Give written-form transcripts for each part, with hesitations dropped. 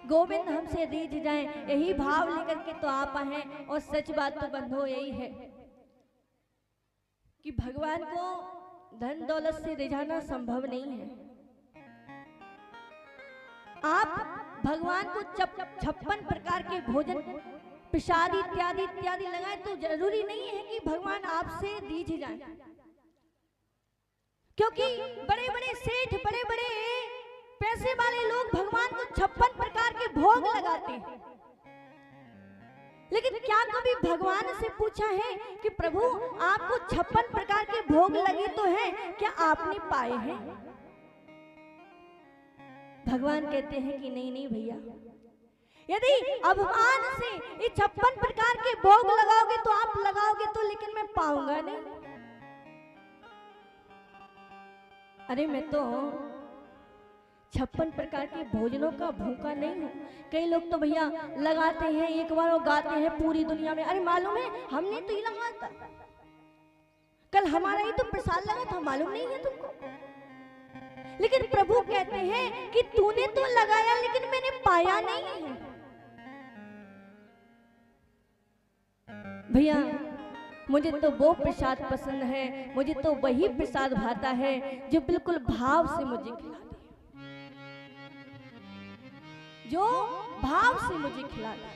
गोविंद हमसे रीझ जाएं, यही भाव लेकर के तो आप आए हैं। और सच बात तो बंधो यही है कि भगवान को धन दौलत से रिझाना संभव नहीं है। आप भगवान को 56 प्रकार के भोजन, प्रसाद इत्यादि इत्यादि लगाए तो जरूरी नहीं है कि भगवान आपसे रीझ जाए, क्योंकि बड़े बड़े सेठ, बड़े बड़े पैसे वाले लोग भगवान को 56 प्रकार के भोग लगाते हैं। लेकिन क्या कभी भगवान से पूछा है कि प्रभु आपको 56 प्रकार के भोग लगे तो हैं, क्या आपने पाए हैं? भगवान कहते हैं कि नहीं नहीं भैया, यदि अभिमान से ये 56 प्रकार के भोग लगाओगे तो आप लगाओगे तो, लेकिन मैं पाऊंगा नहीं। अरे मैं तो 56 प्रकार के भोजनों का भूखा नहीं हूँ। कई लोग तो भैया लगाते हैं, एक बार वो गाते हैं पूरी दुनिया में। अरे मालूम है हमने तो ये लगाया था, कल हमारा ही तो प्रसाद लगा था, मालूम नहीं है तुमको? लेकिन प्रभु कहते हैं कि तूने तो लगाया लेकिन मैंने पाया नहीं है। भैया मुझे तो वो प्रसाद पसंद है, मुझे तो वही प्रसाद भाता है जो बिल्कुल भाव से मुझे खिला दे, जो भाव से मुझे खिला दे।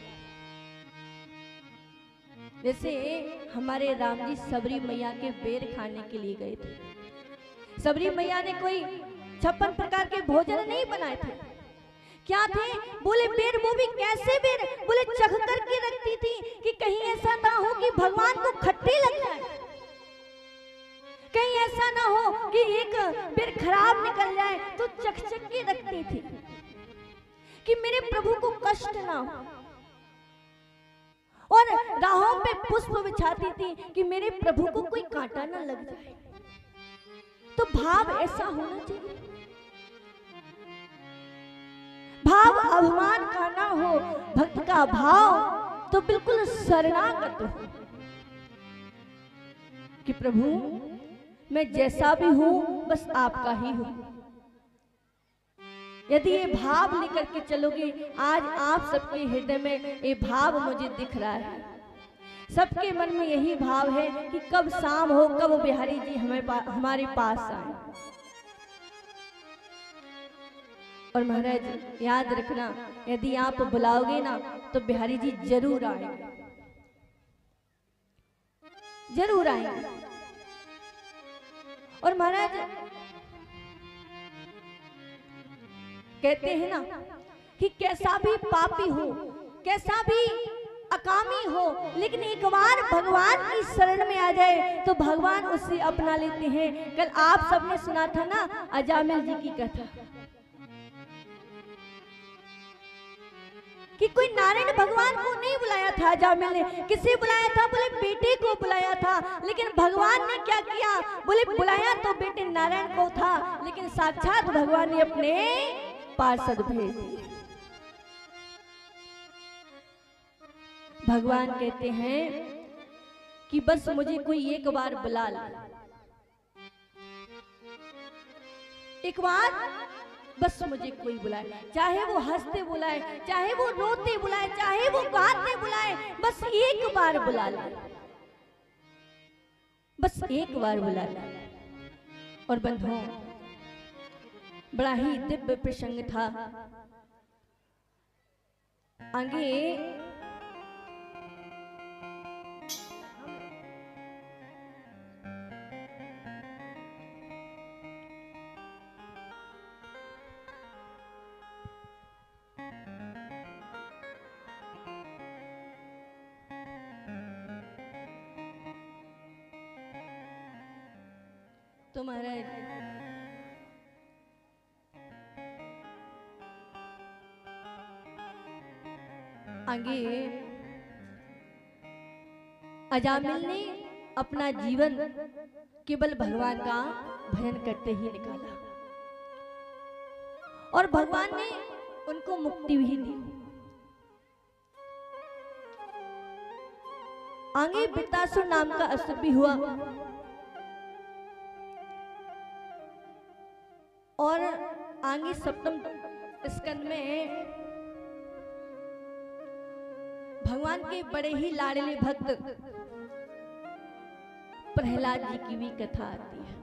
जैसे हमारे राम जी सबरी मैया के बेर खाने के लिए गए थे। सबरी मैया ने कोई 56 प्रकार के भोजन नहीं बनाए थे। क्या थे? बोले बेर, वो भी कैसे बेर? बोले चख करके रखती थी कि कहीं ऐसा ना हो कि भगवान को खट्टी लग जाए, कहीं ऐसा ना हो कि एक बेर खराब निकल जाए, तो चख चख के रखती थी कि मेरे प्रभु को कष्ट ना हो। और राहों पे पुष्प बिछाती थी कि मेरे प्रभु को कोई कांटा ना लग जाए। तो भाव ऐसा होना चाहिए, भाव अभिमान का ना हो, भक्त का भाव तो बिल्कुल शरणागत हो कि प्रभु मैं जैसा भी हूं बस आपका ही हूं। यदि ये भाव लेकर के चलोगे, आज आप सबके हृदय में ये भाव मुझे दिख रहा है, सबके मन में यही भाव है कि कब शाम हो, कब बिहारी जी हमारे पास आए। और महाराज याद रखना, यदि आप बुलाओगे ना तो बिहारी जी जरूर आएंगे, जरूर आएंगे। और महाराज कहते हैं ना कि कैसा भी पापी हो, कैसा भी अकामी हो, लेकिन एक बार भगवान की शरण में आ जाए तो भगवान उसे अपना लेते हैं। कल आप सबने सुना था ना अजामिल जी की कथा कि कोई नारायण भगवान को नहीं बुलाया था, अजामिल ने किसे बुलाया था? बोले बेटे को बुलाया था। लेकिन भगवान ने क्या किया? बोले बुलाया तो बेटे नारायण को था, लेकिन साक्षात भगवान ने अपने पार्षद भेज दिए। भगवान कहते हैं कि बस मुझे कोई एक बार बुला ले, एक बार बस मुझे कोई बुलाए, चाहे वो हंसते बुलाए, चाहे वो रोते बुलाए, चाहे वो गाते बुलाए, बस एक बार बुला ले, बस एक बार बुला ले। और बंधुओं बड़ा ही दिव्य प्रसंग था। आगे तो महाराज आगे अजामिल ने अपना जीवन केवल भगवान का भजन करते ही निकाला और भगवान ने उनको मुक्ति भी दी। आगे वृत्तासुर नाम का असुर भी हुआ और आगे सप्तम स्कंद में भगवान के बड़े ही लाडले भक्त प्रहलाद जी की भी कथा आती है।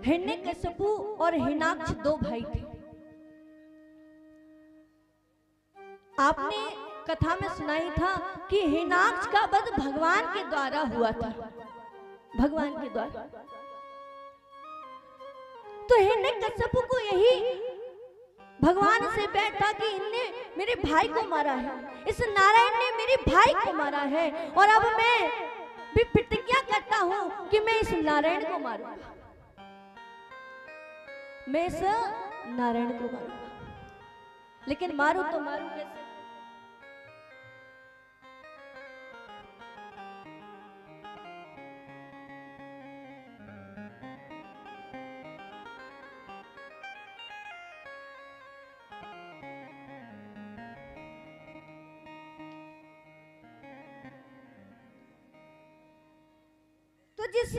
हिरण्यकशिपु और हिरण्याक्ष दो भाई थे। आपने कथा में सुनाई था कि हिरण्याक्ष का वध भगवान के द्वारा हुआ था, भगवान के द्वारा। तो हिरण्यकशिपु को यही भगवान से बैठ था कि इनने मेरे भाई को मारा है, इस नारायण ने मेरे भाई को मारा है, और अब मैं भी प्रतिज्ञा करता हूं कि मैं इस नारायण को मारूंगा, मैं इस नारायण को मारूंगा। लेकिन मारू तो मारू कैसे? तो जिस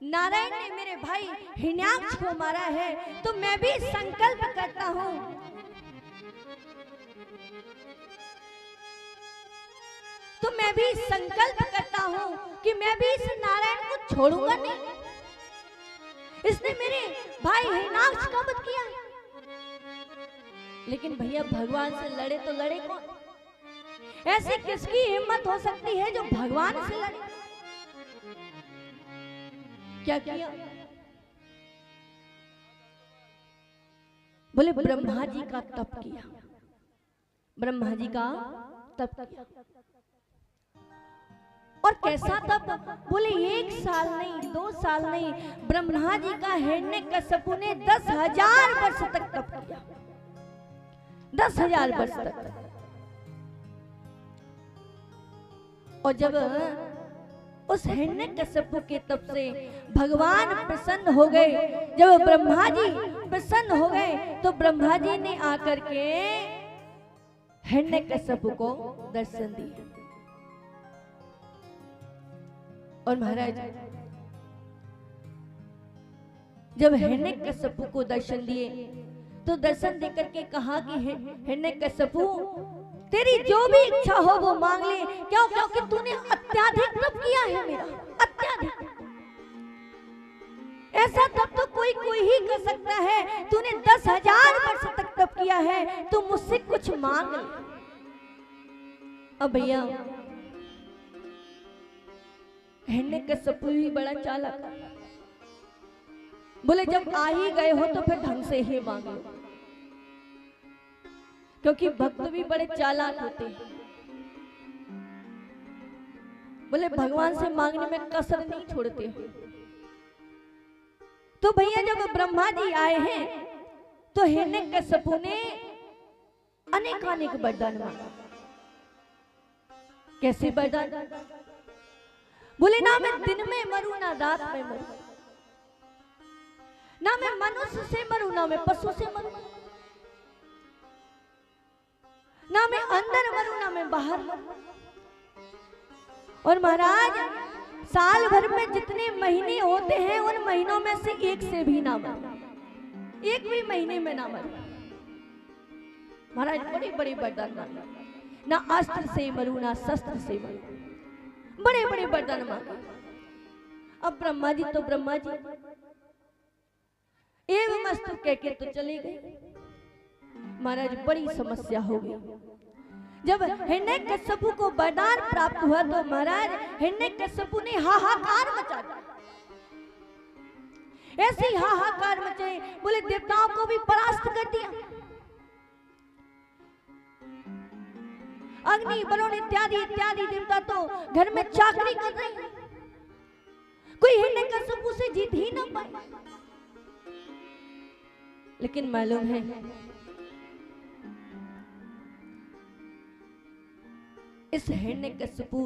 नारायण ने मेरे भाई हिरण्याक्ष को मारा है, तो मैं भी संकल्प करता हूं कि मैं भी इस नारायण को छोड़ूंगा नहीं। इसने मेरे भाई हिरण्याक्ष का वध किया, लेकिन भैया भगवान से लड़े तो लड़े कौन? ऐसी किसकी हिम्मत हो सकती है जो भगवान से लड़े? क्या किया? बोले ब्रह्मा जी का तप किया, ब्रह्मा जी का तप किया। और कैसा तप? बोले 1 साल नहीं, 2 साल नहीं, ब्रह्मा जी का हिरण्यकशिपु ने 10,000 वर्ष तक तप किया, 10,000 वर्ष तक। और जब उस हिरण्यकशिपु के तप से भगवान प्रसन्न हो गए, जब ब्रह्मा जी प्रसन्न हो गए, तो ब्रह्मा जी ने आकर के हिरण्यकशिपु को दर्शन दिए। और महाराज जब हिरण्यकशिपु को दर्शन दिए, तो दर्शन देकर के कहा कि हिरण्यकशिपु तेरी जो भी इच्छा हो वो मांग ले। क्यों? क्योंकि तूने अत्याधिक तप किया है मेरा, अत्याधिक। ऐसा तप तो कोई ही कर सकता है। तूने 10,000 वर्ष तक तप किया है, तू मुझसे कुछ मांग ले। अब भैया हिरण्यकशिपु भी बड़ा चालाक, बोले जब आ ही गए हो तो फिर ढंग से ही मांगो, क्योंकि भक्त भी बड़े चालाक होते हैं। बोले भगवान से मांगने में कसर नहीं छोड़ते। तो भैया जब ब्रह्मा जी आए हैं, तो हिरण्यकशिपु ने अनेक वरदान मांगा। कैसे वरदान? बोले ना मैं दिन में मरूं, ना रात में मरूं, ना मैं मनुष्य से मरूं, ना मैं पशु से मरूं, ना मैं अंदर मरूं, ना मैं बाहर मरूं। और महाराज साल भर में जितने महीने होते हैं, उन महीनों में से एक से भी ना मरूं, एक भी महीने में ना मरूं। महाराज बड़े बड़े वरदान मांगे, ना अस्त्र से मरूं, ना शस्त्र से मरूं, बड़े बड़े वरदान मांगे। अब ब्रह्मा जी एवं मस्तु कह के तो चले गए। महाराज बड़ी समस्या हो गई। जब हिरण्यकशिपु को वरदान प्राप्त हुआ, तो महाराज हिरण्यकशिपु ने हाहाकार मचा दिया। ऐसी हाहाकार मचे, बोले देवताओं को भी परास्त कर दिया। अग्नि, वरुण इत्यादि देवता तो घर में चाकरी कर रहे हैं, कोई हिरण्यकशिपु से जीत ही ना पाए। लेकिन मालूम है इस हिरण्यकशिपु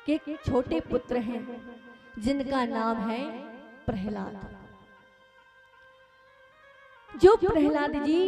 के छोटे पुत्र हैं, जिनका नाम है प्रहलाद। जो प्रहलाद जी